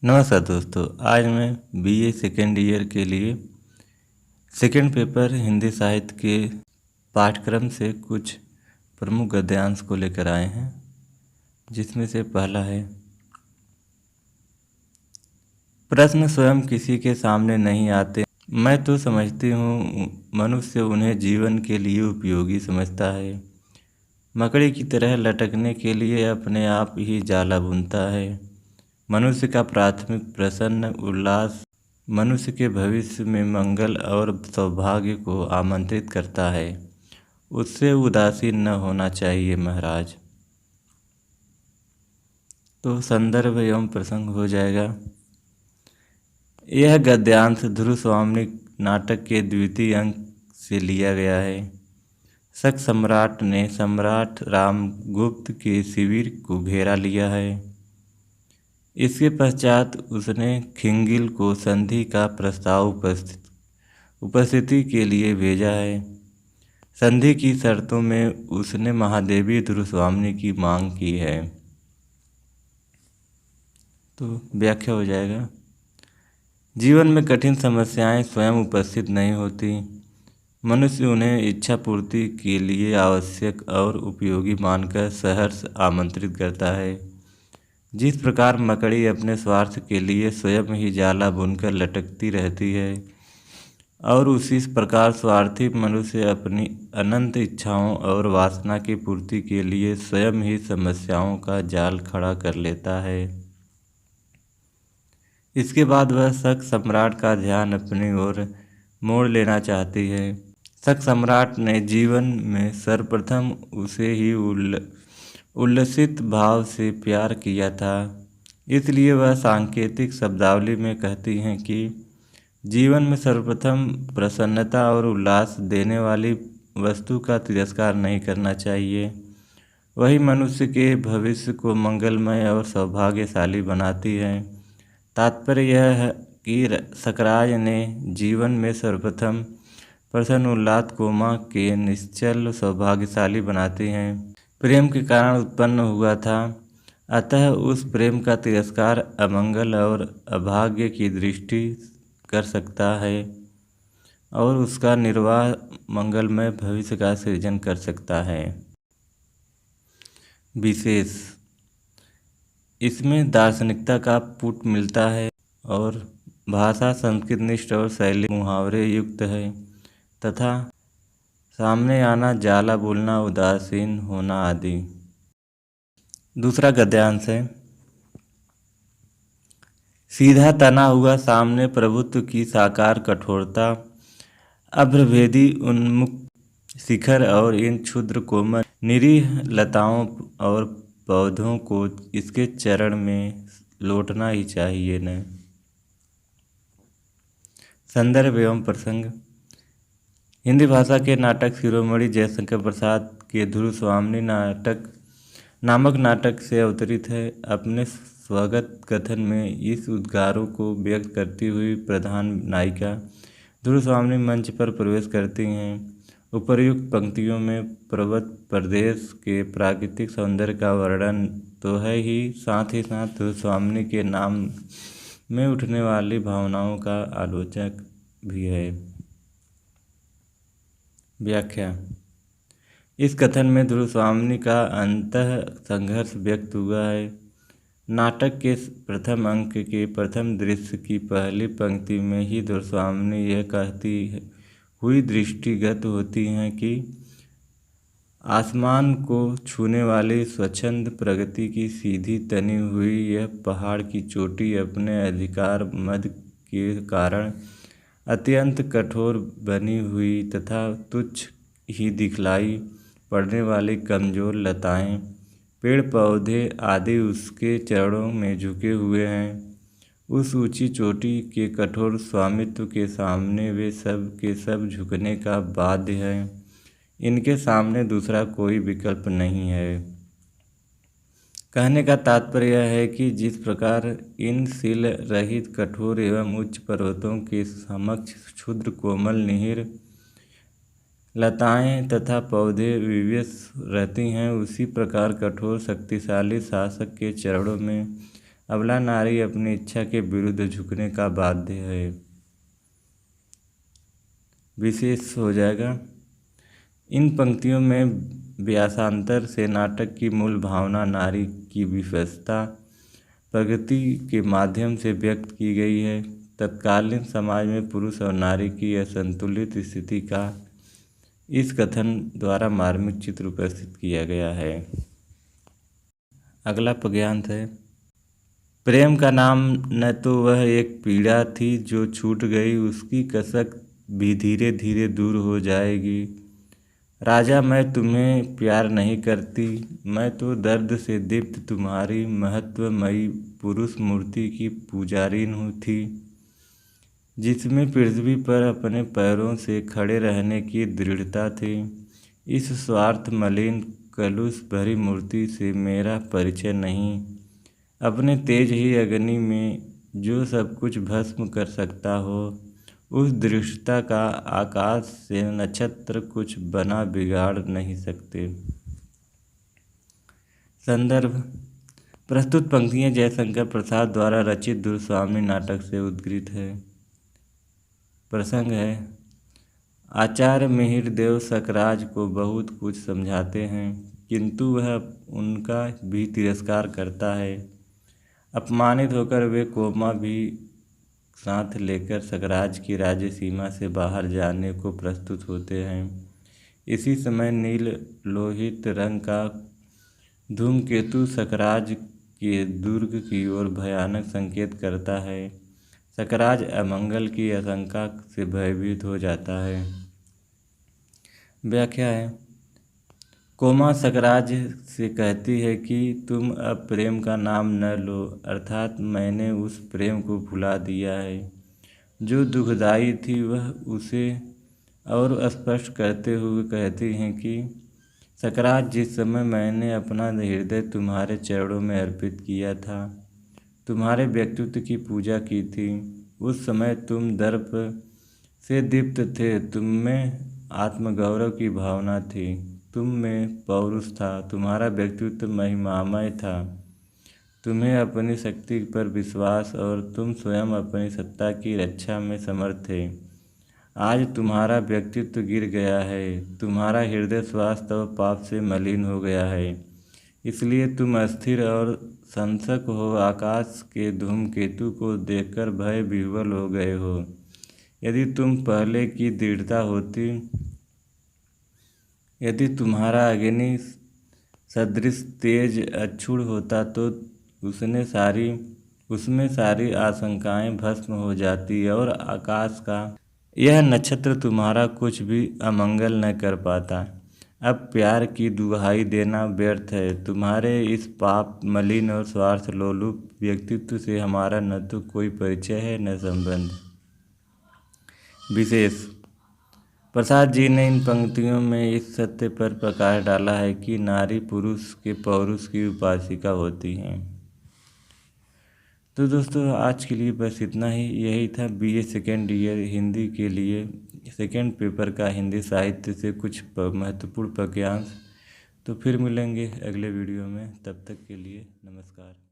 नमस्कार दोस्तों, आज मैं बीए सेकेंड ईयर के लिए सेकेंड पेपर हिंदी साहित्य के पाठ्यक्रम से कुछ प्रमुख गद्यांश को लेकर आए हैं, जिसमें से पहला है। प्रश्न स्वयं किसी के सामने नहीं आते। मैं तो समझती हूँ मनुष्य उन्हें जीवन के लिए उपयोगी समझता है। मकड़ी की तरह लटकने के लिए अपने आप ही जाला बुनता है। मनुष्य का प्राथमिक प्रसन्न उल्लास मनुष्य के भविष्य में मंगल और सौभाग्य को आमंत्रित करता है। उससे उदासीन न होना चाहिए महाराज। तो संदर्भ एवं प्रसंग हो जाएगा। यह गद्यांश ध्रुव स्वामी नाटक के द्वितीय अंक से लिया गया है। शक सम्राट ने सम्राट रामगुप्त के शिविर को घेरा लिया है। इसके पश्चात उसने खिंगिल को संधि का प्रस्ताव उपस्थिति के लिए भेजा है। संधि की शर्तों में उसने महादेवी ध्रुवस्वामी की मांग की है। तो व्याख्या हो जाएगा। जीवन में कठिन समस्याएं स्वयं उपस्थित नहीं होती। मनुष्य उन्हें इच्छा पूर्ति के लिए आवश्यक और उपयोगी मानकर सहर्ष आमंत्रित करता है। जिस प्रकार मकड़ी अपने स्वार्थ के लिए स्वयं ही जाला बुनकर लटकती रहती है और उसी प्रकार स्वार्थी मनुष्य अपनी अनंत इच्छाओं और वासना की पूर्ति के लिए स्वयं ही समस्याओं का जाल खड़ा कर लेता है। इसके बाद वह शक सम्राट का ध्यान अपनी ओर मोड़ लेना चाहती है। शक सम्राट ने जीवन में सर्वप्रथम उसे ही उल्लसित भाव से प्यार किया था। इसलिए वह सांकेतिक शब्दावली में कहती हैं कि जीवन में सर्वप्रथम प्रसन्नता और उल्लास देने वाली वस्तु का तिरस्कार नहीं करना चाहिए। वही मनुष्य के भविष्य को मंगलमय और सौभाग्यशाली बनाती है। तात्पर्य यह है कि सकराज ने जीवन में सर्वप्रथम प्रसन्न उल्लास कोमा के निश्चल सौभाग्यशाली बनाती हैं। प्रेम के कारण उत्पन्न हुआ था, अतः उस प्रेम का तिरस्कार अमंगल और अभाग्य की दृष्टि कर सकता है और उसका निर्वाह मंगलमय भविष्य का सृजन कर सकता है। विशेष इसमें दार्शनिकता का पुट मिलता है और भाषा संस्कृतनिष्ठ और शैली मुहावरे युक्त है तथा सामने आना, जाला बोलना, उदासीन होना आदि। दूसरा गद्यांश है। सीधा तना हुआ सामने प्रभुत्व की साकार कठोरता, अभ्रभेदी उन्मुक्त शिखर और इन क्षुद्र कोमल निरीह लताओं और पौधों को इसके चरण में लौटना ही चाहिए न। संदर्भ एवं प्रसंग। हिंदी भाषा के नाटक शिरोमणि जयशंकर प्रसाद के ध्रुवस्वामी नामक नाटक से अवतरित है। अपने स्वगत कथन में इस उद्गारों को व्यक्त करती हुई प्रधान नायिका ध्रुवस्वामी मंच पर प्रवेश करती हैं। उपर्युक्त पंक्तियों में पर्वत प्रदेश के प्राकृतिक सौंदर्य का वर्णन तो है ही साथ ध्रुवस्वामी के नाम में उठने वाली भावनाओं का आलोचक भी है। व्याख्या। इस कथन में ध्रुवस्वामी का अंतः संघर्ष व्यक्त हुआ है। नाटक के प्रथम अंक के प्रथम दृश्य की पहली पंक्ति में ही ध्रुवस्वामी यह कहती हुई दृष्टिगत होती हैं कि आसमान को छूने वाली स्वच्छंद प्रगति की सीधी तनी हुई यह पहाड़ की चोटी अपने अधिकार मद के कारण अत्यंत कठोर बनी हुई तथा तुच्छ ही दिखलाई पड़ने वाली कमजोर लताएं, पेड़ पौधे आदि उसके चरणों में झुके हुए हैं। उस ऊंची चोटी के कठोर स्वामित्व के सामने वे सब के सब झुकने का बाध्य है। इनके सामने दूसरा कोई विकल्प नहीं है। कहने का तात्पर्य यह है कि जिस प्रकार इन सील रहित कठोर एवं उच्च पर्वतों के समक्ष क्षुद्र कोमल निहिर लताएं तथा पौधे विवश रहती हैं, उसी प्रकार कठोर शक्तिशाली शासक के चरणों में अबला नारी अपनी इच्छा के विरुद्ध झुकने का बाध्य है। विशेष हो जाएगा। इन पंक्तियों में व्यासांतर से नाटक की मूल भावना नारी की विशेषता प्रगति के माध्यम से व्यक्त की गई है। तत्कालीन समाज में पुरुष और नारी की असंतुलित स्थिति का इस कथन द्वारा मार्मिक चित्र उपस्थित किया गया है। अगला पद्यांश है। प्रेम का नाम न तो वह एक पीड़ा थी जो छूट गई, उसकी कसक भी धीरे धीरे दूर हो जाएगी। राजा मैं तुम्हें प्यार नहीं करती, मैं तो दर्द से दीप्त तुम्हारी महत्वमयी पुरुष मूर्ति की पुजारिन हूँ थी, जिसमें पृथ्वी पर अपने पैरों से खड़े रहने की दृढ़ता थी। इस स्वार्थ मलिन कलुष भरी मूर्ति से मेरा परिचय नहीं। अपने तेज ही अग्नि में जो सब कुछ भस्म कर सकता हो, उस दृढ़ता का आकाश से नक्षत्र कुछ बना बिगाड़ नहीं सकते। संदर्भ। प्रस्तुत पंक्तियाँ जयशंकर प्रसाद द्वारा रचित दुर्स्वामी नाटक से उद्धृत है। प्रसंग है। आचार्य मिहिरदेव सकराज को बहुत कुछ समझाते हैं, किंतु वह उनका भी तिरस्कार करता है। अपमानित होकर वे कोमा भी साथ लेकर सकराज की राज्य सीमा से बाहर जाने को प्रस्तुत होते हैं। इसी समय नील लोहित रंग का धूमकेतु सकराज के दुर्ग की ओर भयानक संकेत करता है। सकराज अमंगल की आशंका से भयभीत हो जाता है। व्याख्या है। कोमा सकराज से कहती है कि तुम अब प्रेम का नाम न लो, अर्थात मैंने उस प्रेम को भुला दिया है जो दुखदाई थी। वह उसे और स्पष्ट करते हुए कहती हैं कि सकराज, जिस समय मैंने अपना हृदय तुम्हारे चरणों में अर्पित किया था, तुम्हारे व्यक्तित्व की पूजा की थी, उस समय तुम दर्प से दीप्त थे, तुम में आत्मगौरव की भावना थी, तुम में पौरुष था, तुम्हारा व्यक्तित्व महिमामय था, तुम्हें अपनी शक्ति पर विश्वास और तुम स्वयं अपनी सत्ता की रक्षा में समर्थ थे। आज तुम्हारा व्यक्तित्व गिर गया है, तुम्हारा हृदय स्वास्थ्य और पाप से मलिन हो गया है, इसलिए तुम अस्थिर और संशक हो, आकाश के धूमकेतु को देखकर भय विह्वल हो गए हो। यदि तुम पहले की दृढ़ता होती, यदि तुम्हारा अग्नि सदृश तेज अक्षुण होता, तो उसमें सारी आशंकाएं भस्म हो जाती और आकाश का यह नक्षत्र तुम्हारा कुछ भी अमंगल न कर पाता। अब प्यार की दुहाई देना व्यर्थ है। तुम्हारे इस पाप मलिन और स्वार्थ लोलुप व्यक्तित्व से हमारा न तो कोई परिचय है न संबंध। विशेष। प्रसाद जी ने इन पंक्तियों में इस सत्य पर प्रकाश डाला है कि नारी पुरुष के पौरुष की उपासिका होती हैं। तो दोस्तों, आज के लिए बस इतना ही। यही था BA सेकेंड ईयर हिंदी के लिए सेकेंड पेपर का हिंदी साहित्य से कुछ महत्वपूर्ण वाक्यांश। तो फिर मिलेंगे अगले वीडियो में। तब तक के लिए नमस्कार।